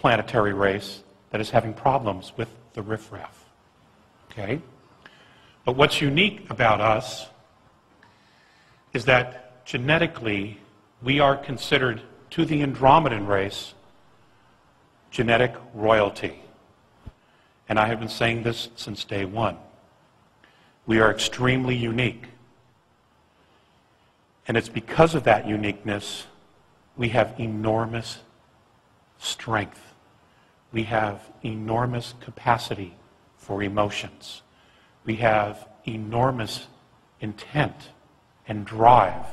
planetary race that is having problems with the riffraff. Okay? But what's unique about us is that genetically we are considered, to the Andromedan race, genetic royalty. And I have been saying this since day one. We are extremely unique. And it's because of that uniqueness we have enormous strength. We have enormous capacity for emotions. We have enormous intent and drive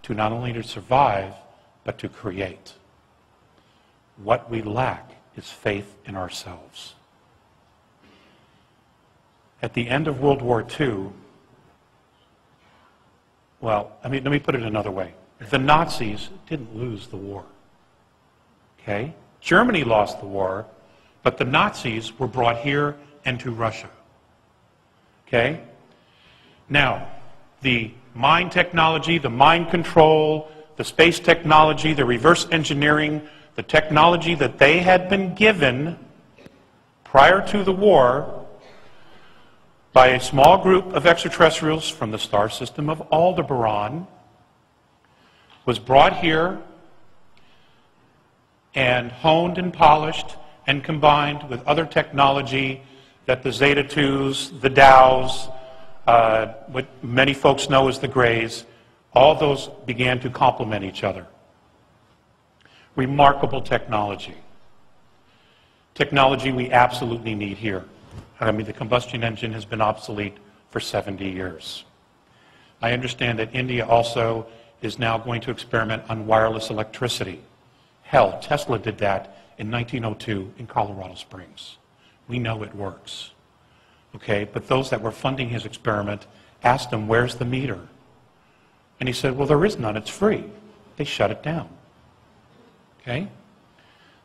to not only to survive, but to create. What we lack is faith in ourselves. At the end of World War II, well, let me put it another way. The Nazis didn't lose the war. Okay? Germany lost the war, but the Nazis were brought here and to Russia. Okay? Now, the mind technology, the mind control, the space technology, the reverse engineering, the technology that they had been given prior to the war by a small group of extraterrestrials from the star system of Aldebaran was brought here and honed and polished and combined with other technology that the Zeta 2s, the Dows, what many folks know as the Greys, all those began to complement each other. Remarkable technology. Technology we absolutely need here. I mean, the combustion engine has been obsolete for 70 years. I understand that India also is now going to experiment on wireless electricity. Hell, Tesla did that in 1902 in Colorado Springs. We know it works. Okay, but those that were funding his experiment asked him, where's the meter? And he said, well, there is none, it's free. They shut it down. Okay?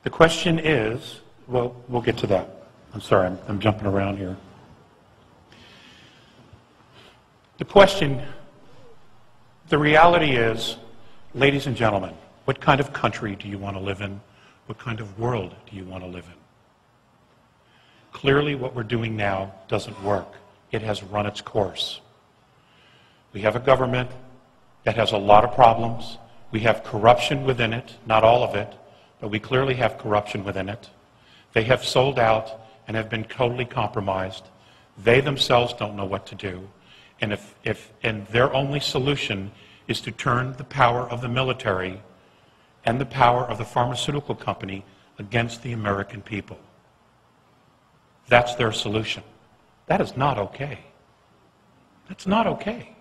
The question is, well, we'll get to that. I'm sorry, I'm jumping around here. The question, the reality is, ladies and gentlemen, what kind of country do you want to live in? What kind of world do you want to live in? Clearly what we're doing now doesn't work. It has run its course. We have a government that has a lot of problems. We have corruption within it, not all of it, but we clearly have corruption within it. They have sold out and have been totally compromised. They themselves don't know what to do. And and their only solution is to turn the power of the military and the power of the pharmaceutical company against the American people. That's their solution. That is not okay. That's not okay.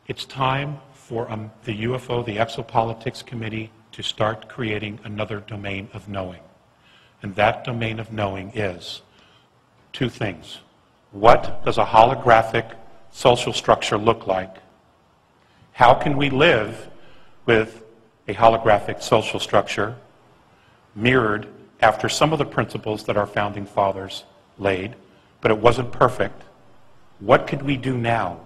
It's time for the UFO, the Exopolitics Committee, to start creating another domain of knowing. And that domain of knowing is two things. What does a holographic social structure look like? How can we live with a holographic social structure mirrored after some of the principles that our founding fathers laid, but it wasn't perfect? What could we do now?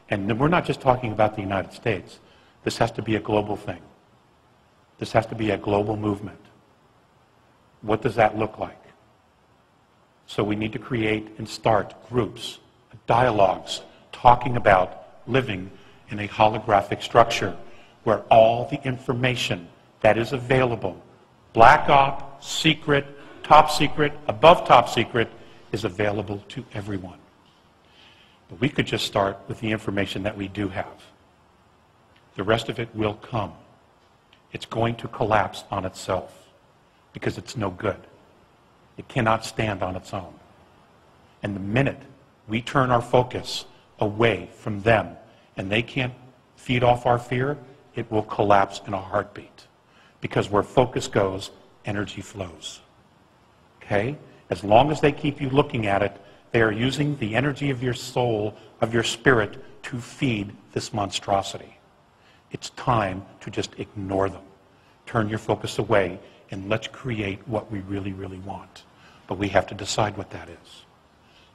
And we're not just talking about the United States. This has to be a global thing. This has to be a global movement. What does that look like? So we need to create and start groups, dialogues, talking about living in a holographic structure where all the information that is available, black op, secret, top secret, above top secret, is available to everyone. But we could just start with the information that we do have. The rest of it will come. It's going to collapse on itself because it's no good. It cannot stand on its own. And the minute we turn our focus away from them and they can't feed off our fear, it will collapse in a heartbeat. Because where focus goes, energy flows. Okay? As long as they keep you looking at it, they are using the energy of your soul, of your spirit, to feed this monstrosity. It's time to just ignore them. Turn your focus away and let's create what we really, really want. But we have to decide what that is.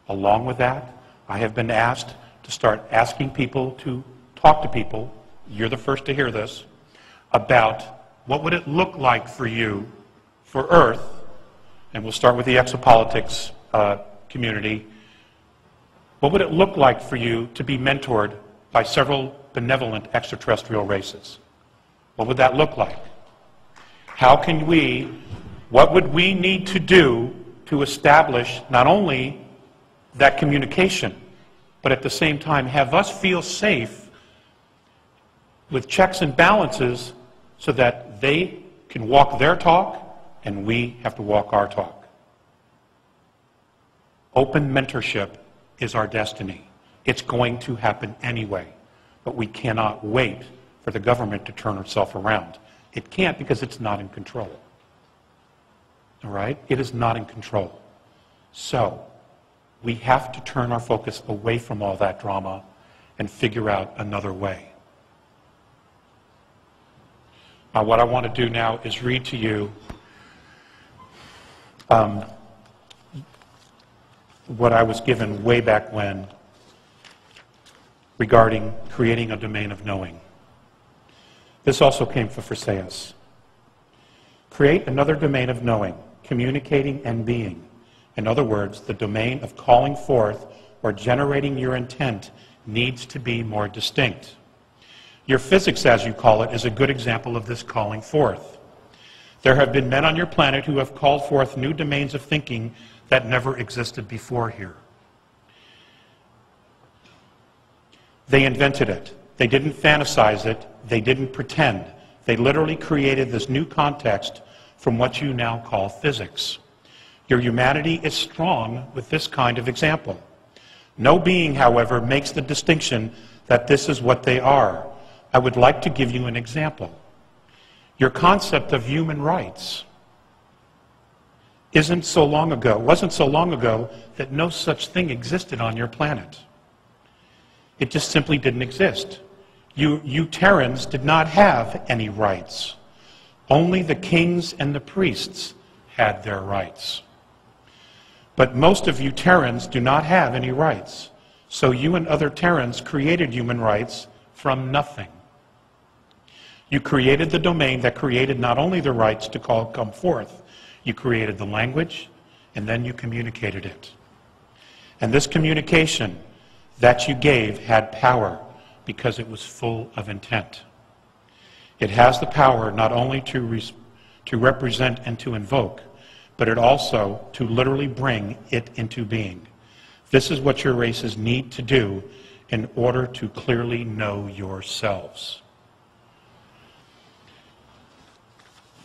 Along with that, I have been asked to start asking people to talk to people. You're the first to hear this. about what would it look like for you, for Earth, and we'll start with the exopolitics community, what would it look like for you to be mentored by several benevolent extraterrestrial races? What would that look like? How can we, what would we need to do to establish not only that communication, but at the same time have us feel safe with checks and balances so that they can walk their talk and we have to walk our talk? Open mentorship is our destiny. It's going to happen anyway, but we cannot wait for the government to turn itself around. It can't because it's not in control. All right? It is not in control. So, we have to turn our focus away from all that drama and figure out another way. Now, what I want to do now is read to you what I was given way back when regarding creating a domain of knowing. This also came from Versailles. Create another domain of knowing, communicating and being. In other words, the domain of calling forth or generating your intent needs to be more distinct. Your physics, as you call it, is a good example of this calling forth. There have been men on your planet who have called forth new domains of thinking that never existed before here. They invented it. They didn't fantasize it. They didn't pretend. They literally created this new context from what you now call physics. Your humanity is strong with this kind of example. No being, however, makes the distinction that this is what they are. I would like to give you an example. Your concept of human rights wasn't so long ago that no such thing existed on your planet. It just simply didn't exist. You Terrans did not have any rights. Only the kings and the priests had their rights. But most of you Terrans do not have any rights. So you and other Terrans created human rights from nothing. You created the domain that created not only the rights to come forth, you created the language, and then you communicated it. And this communication that you gave had power because it was full of intent. It has the power not only to represent and to invoke, but it also to literally bring it into being. This is what your races need to do in order to clearly know yourselves.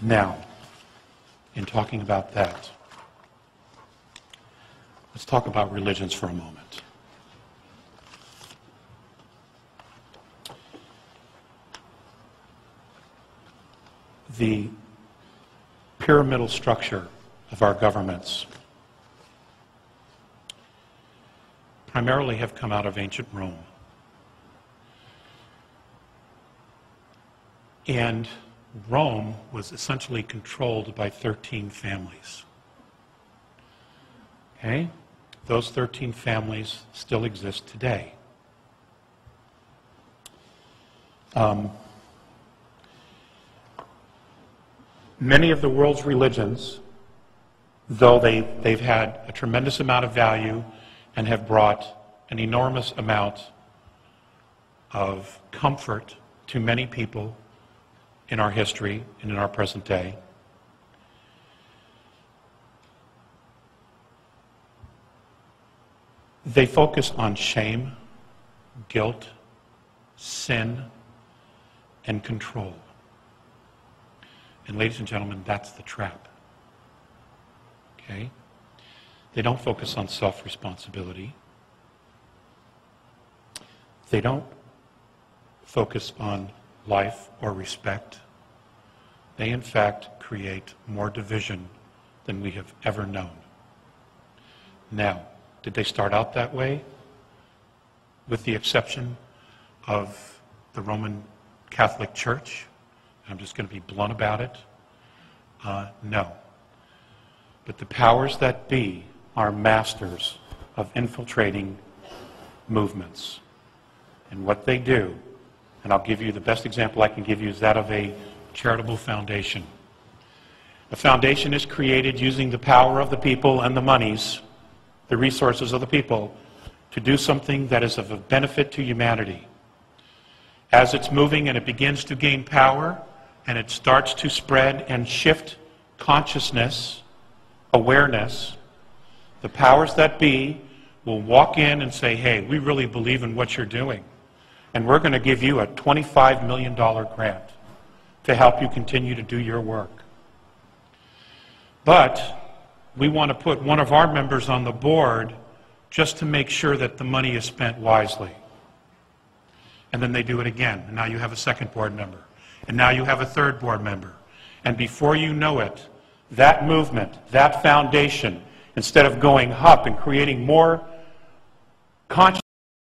Now, in talking about that, let's talk about religions for a moment. The pyramidal structure of our governments primarily have come out of ancient Rome. And Rome was essentially controlled by 13 families. Okay? Those 13 families still exist today. Many of the world's religions, though they've had a tremendous amount of value and have brought an enormous amount of comfort to many people in our history and in our present day, they focus on shame, guilt, sin, and control. And ladies and gentlemen, that's the trap. Okay? They don't focus on self-responsibility. They don't focus on life or respect. They, in fact, create more division than we have ever known. Now, did they start out that way? With the exception of the Roman Catholic Church? I'm just going to be blunt about it. No. But the powers that be are masters of infiltrating movements. And what they do, and I'll give you the best example I can give you, is that of a charitable foundation. A foundation is created using the power of the people and the monies, the resources of the people, to do something that is of a benefit to humanity. As it's moving and it begins to gain power and it starts to spread and shift consciousness, awareness, the powers that be will walk in and say, hey, we really believe in what you're doing, and we're going to give you a $25 million grant to help you continue to do your work. But we want to put one of our members on the board just to make sure that the money is spent wisely. And then they do it again. And now you have a second board member. And now you have a third board member. And before you know it, that movement, that foundation, instead of going up and creating more consciousness,